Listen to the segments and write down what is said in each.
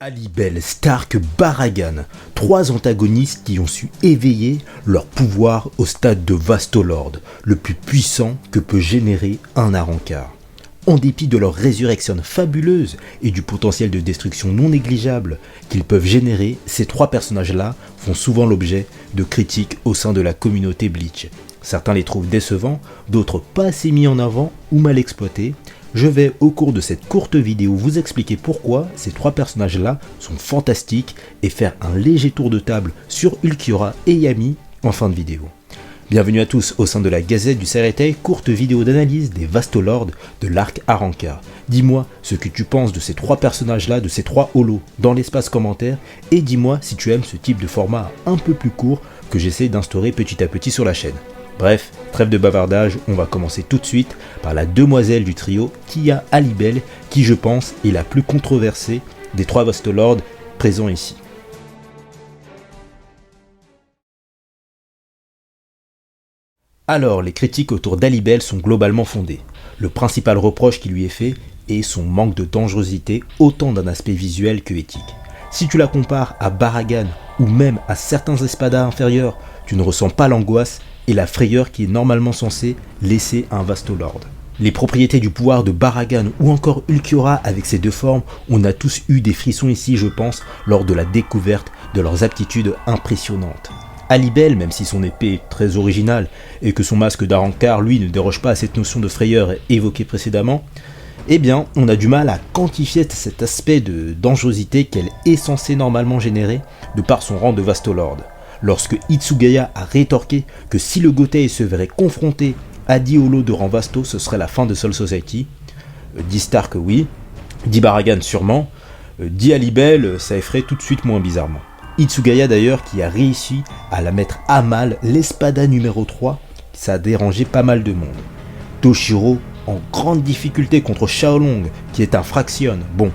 Alibel, Stark, Baragan, trois antagonistes qui ont su éveiller leur pouvoir au stade de Vastolord, le plus puissant que peut générer un Arrancar. En dépit de leur résurrection fabuleuse et du potentiel de destruction non négligeable qu'ils peuvent générer, ces trois personnages-là font souvent l'objet de critiques au sein de la communauté Bleach. Certains les trouvent décevants, d'autres pas assez mis en avant ou mal exploités. Je vais au cours de cette courte vidéo vous expliquer pourquoi ces trois personnages-là sont fantastiques et faire un léger tour de table sur Ulquiorra et Yami en fin de vidéo. Bienvenue à tous au sein de la Gazette du Seireitei, courte vidéo d'analyse des Vastolords de l'arc Arrancar. Dis-moi ce que tu penses de ces trois personnages-là, de ces trois holos dans l'espace commentaire, et dis-moi si tu aimes ce type de format un peu plus court que j'essaie d'instaurer petit à petit sur la chaîne. Bref, trêve de bavardage, on va commencer tout de suite par la demoiselle du trio, Tia Alibel, qui je pense est la plus controversée des trois Vastolords présents ici. Alors, les critiques autour d'Alibel sont globalement fondées. Le principal reproche qui lui est fait est son manque de dangerosité, autant d'un aspect visuel que éthique. Si tu la compares à Baragan ou même à certains espadas inférieurs, tu ne ressens pas l'angoisse et la frayeur qui est normalement censée laisser un Vastolord. Les propriétés du pouvoir de Baragan ou encore Ulquiorra avec ses deux formes, on a tous eu des frissons ici je pense lors de la découverte de leurs aptitudes impressionnantes. Alibel, même si son épée est très originale et que son masque d'Arrancar lui ne déroge pas à cette notion de frayeur évoquée précédemment, eh bien on a du mal à quantifier cet aspect de dangerosité qu'elle est censée normalement générer de par son rang de Vastolord. Lorsque Hitsugaya a rétorqué que si le Gotei se verrait confronté à 10 holos de rang Vasto, ce serait la fin de Soul Society, dit Stark oui, dit Baragan sûrement, dit Alibel ça effraie tout de suite moins bizarrement. Hitsugaya d'ailleurs qui a réussi à la mettre à mal l'espada numéro 3, ça a dérangé pas mal de monde. Toshiro en grande difficulté contre Xiaolong qui est un Fraction, bon,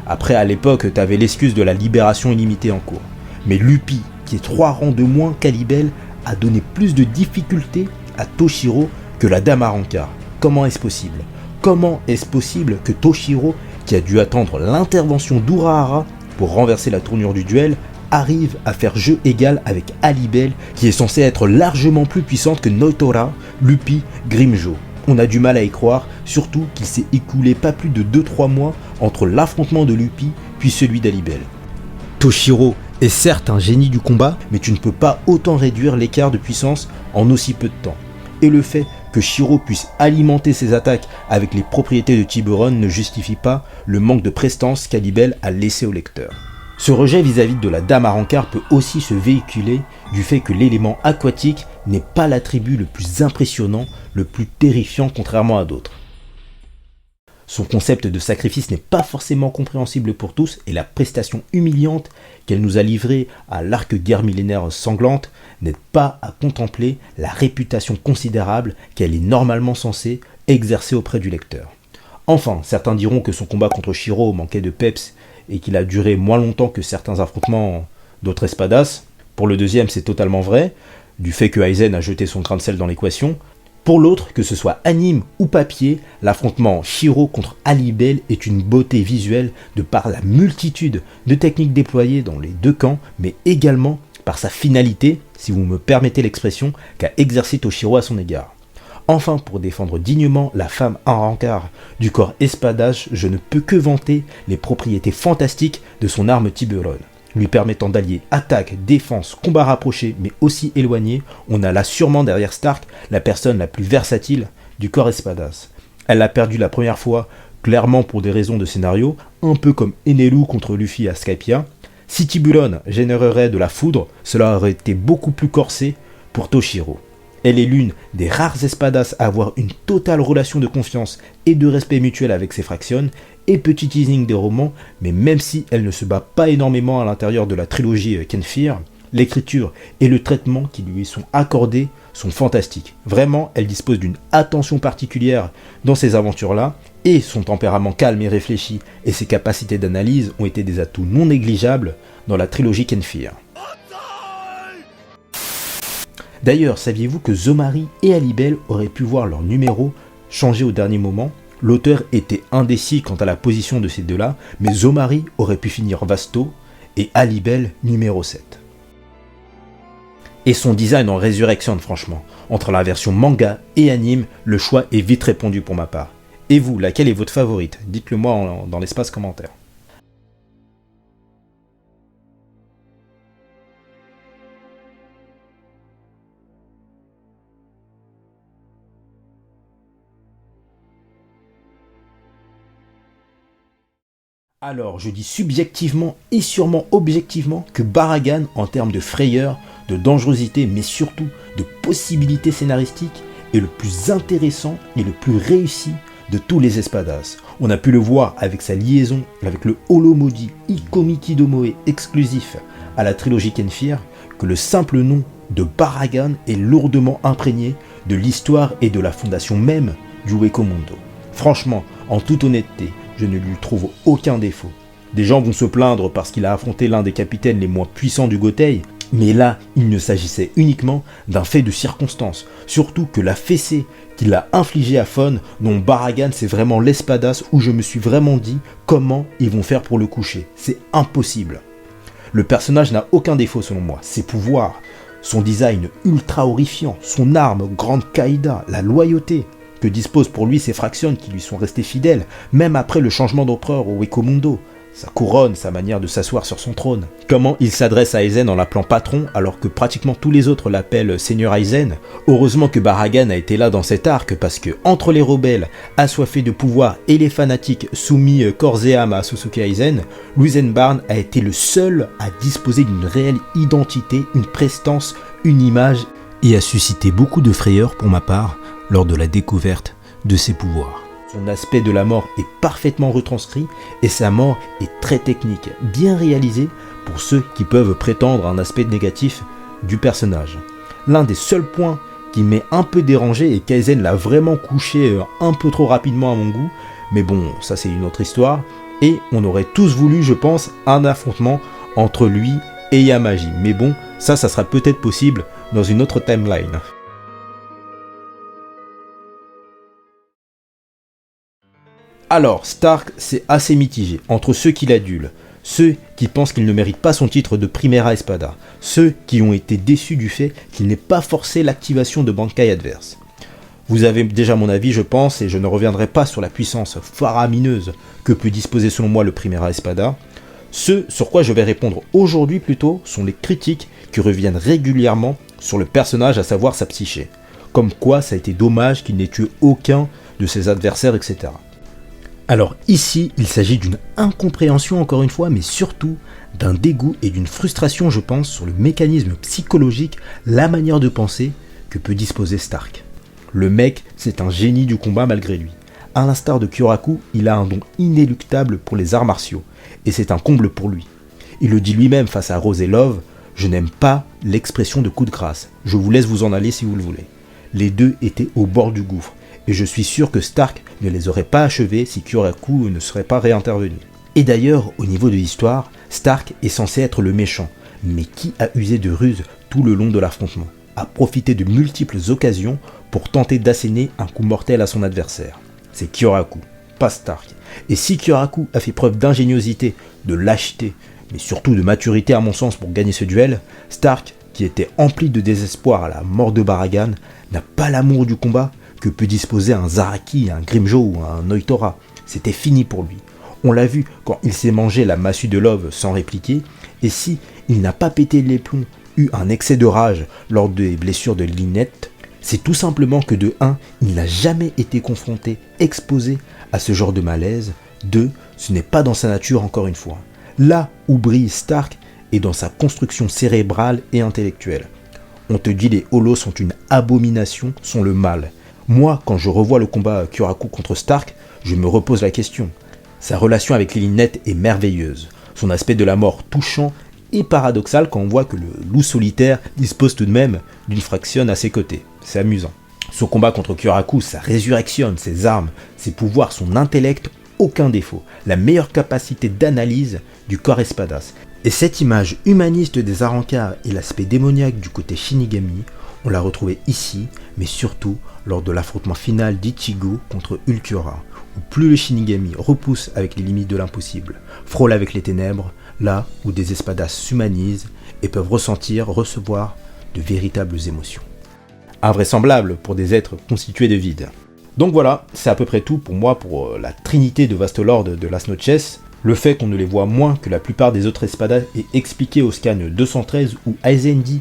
après à l'époque t'avais l'excuse de la libération illimitée en cours, mais Lupi qui est 3 rangs de moins qu'Alibel, a donné plus de difficultés à Toshiro que la dame Arrancar. Comment est-ce possible ? Comment est-ce possible que Toshiro, qui a dû attendre l'intervention d'Urahara pour renverser la tournure du duel, arrive à faire jeu égal avec Alibel, qui est censée être largement plus puissante que Notora, Lupi, Grimmjow. On a du mal à y croire, surtout qu'il s'est écoulé pas plus de 2-3 mois entre l'affrontement de Lupi puis celui d'Alibel. Toshiro est certes un génie du combat, mais tu ne peux pas autant réduire l'écart de puissance en aussi peu de temps. Et le fait que Shiro puisse alimenter ses attaques avec les propriétés de Tiburon ne justifie pas le manque de prestance qu'Alibel a laissé au lecteur. Ce rejet vis-à-vis de la dame Arrancar peut aussi se véhiculer du fait que l'élément aquatique n'est pas l'attribut le plus impressionnant, le plus terrifiant contrairement à d'autres. Son concept de sacrifice n'est pas forcément compréhensible pour tous et la prestation humiliante qu'elle nous a livrée à l'arc guerre millénaire sanglante n'aide pas à contempler la réputation considérable qu'elle est normalement censée exercer auprès du lecteur. Enfin, certains diront que son combat contre Shiro manquait de peps et qu'il a duré moins longtemps que certains affrontements d'autres espadas. Pour le deuxième, c'est totalement vrai, du fait que Aizen a jeté son grain de sel dans l'équation. Pour l'autre, que ce soit anime ou papier, l'affrontement Shiro contre Alibel est une beauté visuelle de par la multitude de techniques déployées dans les deux camps, mais également par sa finalité, si vous me permettez l'expression, qu'a exercé Toshiro à son égard. Enfin, pour défendre dignement la femme Arrancar du corps espadage, je ne peux que vanter les propriétés fantastiques de son arme Tiburon. Lui permettant d'allier attaque, défense, combat rapproché, mais aussi éloigné, on a là sûrement derrière Stark la personne la plus versatile du corps espadas. Elle l'a perdu la première fois, clairement pour des raisons de scénario, un peu comme Enelu contre Luffy à Skypiea. Si Tiburon générerait de la foudre, cela aurait été beaucoup plus corsé pour Toshiro. Elle est l'une des rares espadas à avoir une totale relation de confiance et de respect mutuel avec ses fractions, et petit teasing des romans, mais même si elle ne se bat pas énormément à l'intérieur de la trilogie Kenfir, l'écriture et le traitement qui lui sont accordés sont fantastiques. Vraiment, elle dispose d'une attention particulière dans ces aventures-là, et son tempérament calme et réfléchi et ses capacités d'analyse ont été des atouts non négligeables dans la trilogie Kenfir. D'ailleurs, saviez-vous que Zomari et Alibel auraient pu voir leur numéro changer au dernier moment ? L'auteur était indécis quant à la position de ces deux-là, mais Zomari aurait pu finir Vasto et Alibel numéro 7. Et son design en Resurrection, franchement. Entre la version manga et anime, le choix est vite répondu pour ma part. Et vous, laquelle est votre favorite? Dites-le moi dans l'espace commentaire. Alors, je dis subjectivement et sûrement objectivement que Baragan, en termes de frayeur, de dangerosité, mais surtout de possibilités scénaristiques, est le plus intéressant et le plus réussi de tous les espadas. On a pu le voir avec sa liaison avec le Holomodi Ikomiki Domoe exclusif à la trilogie Kenfir, que le simple nom de Baragan est lourdement imprégné de l'histoire et de la fondation même du Wekomondo. Franchement, en toute honnêteté, je ne lui trouve aucun défaut. Des gens vont se plaindre parce qu'il a affronté l'un des capitaines les moins puissants du Gotei, mais là, il ne s'agissait uniquement d'un fait de circonstance. Surtout que la fessée qu'il a infligée à Fon, dont Baragan, c'est vraiment l'espadas où je me suis vraiment dit comment ils vont faire pour le coucher. C'est impossible. Le personnage n'a aucun défaut selon moi. Ses pouvoirs, son design ultra horrifiant, son arme, grande Kaida, la loyauté que disposent pour lui ses fractions qui lui sont restées fidèles, même après le changement d'empereur au Wekomundo, sa couronne, sa manière de s'asseoir sur son trône. Comment il s'adresse à Aizen en l'appelant patron alors que pratiquement tous les autres l'appellent Seigneur Aizen. Heureusement que Baragan a été là dans cet arc parce que entre les rebelles assoiffés de pouvoir et les fanatiques soumis corps et âme à Susuke Aizen, Luisenbarn a été le seul à disposer d'une réelle identité, une prestance, une image et a suscité beaucoup de frayeur pour ma part lors de la découverte de ses pouvoirs. Son aspect de la mort est parfaitement retranscrit et sa mort est très technique, bien réalisée pour ceux qui peuvent prétendre un aspect négatif du personnage. L'un des seuls points qui m'est un peu dérangé est qu'Aizen l'a vraiment couché un peu trop rapidement à mon goût, mais bon, ça c'est une autre histoire, et on aurait tous voulu, je pense, un affrontement entre lui et Yamaji. Mais bon, ça sera peut-être possible dans une autre timeline. Alors, Stark, c'est assez mitigé entre ceux qui l'adulent, ceux qui pensent qu'il ne mérite pas son titre de Primera Espada, ceux qui ont été déçus du fait qu'il n'ait pas forcé l'activation de Bankai adverse. Vous avez déjà mon avis, je pense, et je ne reviendrai pas sur la puissance faramineuse que peut disposer selon moi le Primera Espada. Ce sur quoi je vais répondre aujourd'hui plutôt sont les critiques qui reviennent régulièrement sur le personnage, à savoir sa psyché. Comme quoi ça a été dommage qu'il n'ait tué aucun de ses adversaires, etc. Alors ici, il s'agit d'une incompréhension encore une fois, mais surtout d'un dégoût et d'une frustration, je pense, sur le mécanisme psychologique, la manière de penser que peut disposer Stark. Le mec, c'est un génie du combat malgré lui. À l'instar de Kyoraku, il a un don inéluctable pour les arts martiaux, et c'est un comble pour lui. Il le dit lui-même face à Rose et Love, « Je n'aime pas l'expression de coup de grâce, je vous laisse vous en aller si vous le voulez. » Les deux étaient au bord du gouffre, et je suis sûr que Stark ne les aurait pas achevés si Kyoraku ne serait pas réintervenu. Et d'ailleurs, au niveau de l'histoire, Stark est censé être le méchant, mais qui a usé de ruse tout le long de l'affrontement, a profité de multiples occasions pour tenter d'asséner un coup mortel à son adversaire. C'est Kyoraku, pas Stark. Et si Kyoraku a fait preuve d'ingéniosité, de lâcheté, mais surtout de maturité à mon sens pour gagner ce duel, Stark, qui était empli de désespoir à la mort de Baragan, n'a pas l'amour du combat que peut disposer un Zaraki, un Grimjo ou un Noitora. C'était fini pour lui. On l'a vu quand il s'est mangé la massue de Love sans répliquer, et si il n'a pas pété les plombs, eu un excès de rage lors des blessures de Lynette, c'est tout simplement que de 1, il n'a jamais été confronté, exposé à ce genre de malaise, 2, ce n'est pas dans sa nature encore une fois. Là où brille Stark est dans sa construction cérébrale et intellectuelle. On te dit les holos sont une abomination, sont le mal. Moi, quand je revois le combat Kyoraku contre Stark, je me repose la question. Sa relation avec Lynette est merveilleuse. Son aspect de la mort touchant et paradoxal quand on voit que le loup solitaire dispose tout de même d'une fraction à ses côtés. C'est amusant. Son combat contre Kyoraku, sa résurrection, ses armes, ses pouvoirs, son intellect, aucun défaut. La meilleure capacité d'analyse du corps espadas. Et cette image humaniste des Arrancars et l'aspect démoniaque du côté Shinigami, on l'a retrouvé ici, mais surtout lors de l'affrontement final d'Ichigo contre Ulquiorra, où plus le Shinigami repousse avec les limites de l'impossible, frôle avec les ténèbres, là où des espadas s'humanisent et peuvent recevoir de véritables émotions. Invraisemblable pour des êtres constitués de vide. Donc voilà, c'est à peu près tout pour moi pour la trinité de Vastolord de Las Noches. Le fait qu'on ne les voit moins que la plupart des autres espadas est expliqué au scan 213 où Aizen dit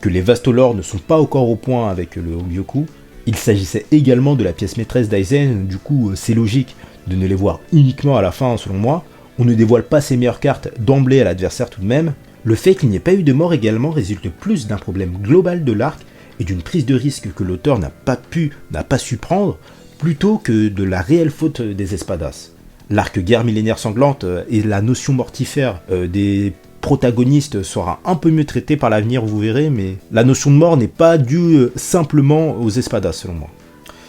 que les Vastolords ne sont pas encore au point avec le Hogyoku. Il s'agissait également de la pièce maîtresse d'Aizen, du coup c'est logique de ne les voir uniquement à la fin selon moi. On ne dévoile pas ses meilleures cartes d'emblée à l'adversaire tout de même. Le fait qu'il n'y ait pas eu de mort également résulte plus d'un problème global de l'arc et d'une prise de risque que l'auteur n'a pas su prendre, plutôt que de la réelle faute des espadas. L'arc guerre millénaire sanglante et la notion mortifère des protagonistes sera un peu mieux traité par l'avenir, vous verrez, mais la notion de mort n'est pas due simplement aux espadas selon moi.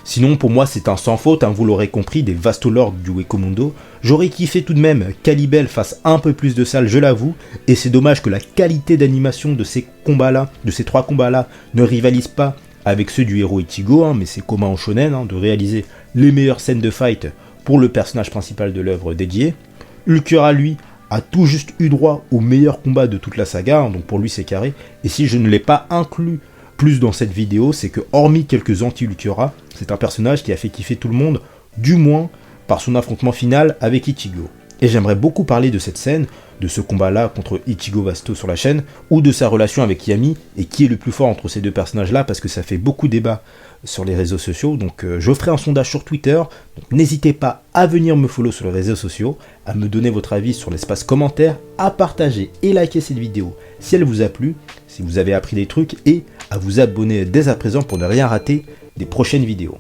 Sinon pour moi c'est un sans faute, vous l'aurez compris, des Vastolords du Wekkomondo. J'aurais kiffé tout de même qu'Alibel fasse un peu plus de salle, je l'avoue, et c'est dommage que la qualité d'animation de ces combats-là, de ces 3 combats-là, ne rivalise pas avec ceux du héros Ichigo, mais c'est commun en shonen de réaliser les meilleures scènes de fight pour le personnage principal de l'œuvre dédiée. Ulquiorra, lui, a tout juste eu droit au meilleur combat de toute la saga, donc pour lui c'est carré, et si je ne l'ai pas inclus plus dans cette vidéo, c'est que hormis quelques anti-Ulquiorra, c'est un personnage qui a fait kiffer tout le monde, du moins par son affrontement final avec Ichigo. Et j'aimerais beaucoup parler de cette scène, de ce combat-là contre Ichigo Vasto sur la chaîne, ou de sa relation avec Yami, et qui est le plus fort entre ces deux personnages-là, parce que ça fait beaucoup débat sur les réseaux sociaux, donc je ferai un sondage sur Twitter, donc n'hésitez pas à venir me follow sur les réseaux sociaux, à me donner votre avis sur l'espace commentaire, à partager et liker cette vidéo si elle vous a plu, si vous avez appris des trucs, et à vous abonner dès à présent pour ne rien rater des prochaines vidéos.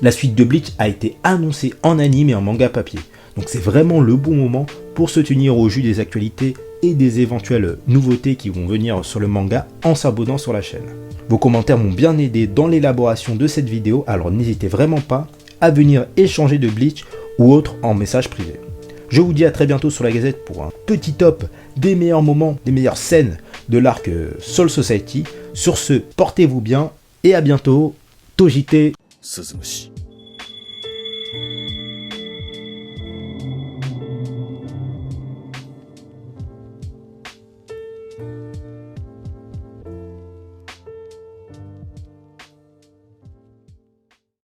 La suite de Bleach a été annoncée en anime et en manga papier, donc c'est vraiment le bon moment pour se tenir au jus des actualités et des éventuelles nouveautés qui vont venir sur le manga en s'abonnant sur la chaîne. Vos commentaires m'ont bien aidé dans l'élaboration de cette vidéo, alors n'hésitez vraiment pas à venir échanger de Bleach ou autre en message privé. Je vous dis à très bientôt sur la Gazette pour un petit top des meilleurs moments, des meilleures scènes de l'arc Soul Society. Sur ce, portez-vous bien et à bientôt. Tojite Suzumushi.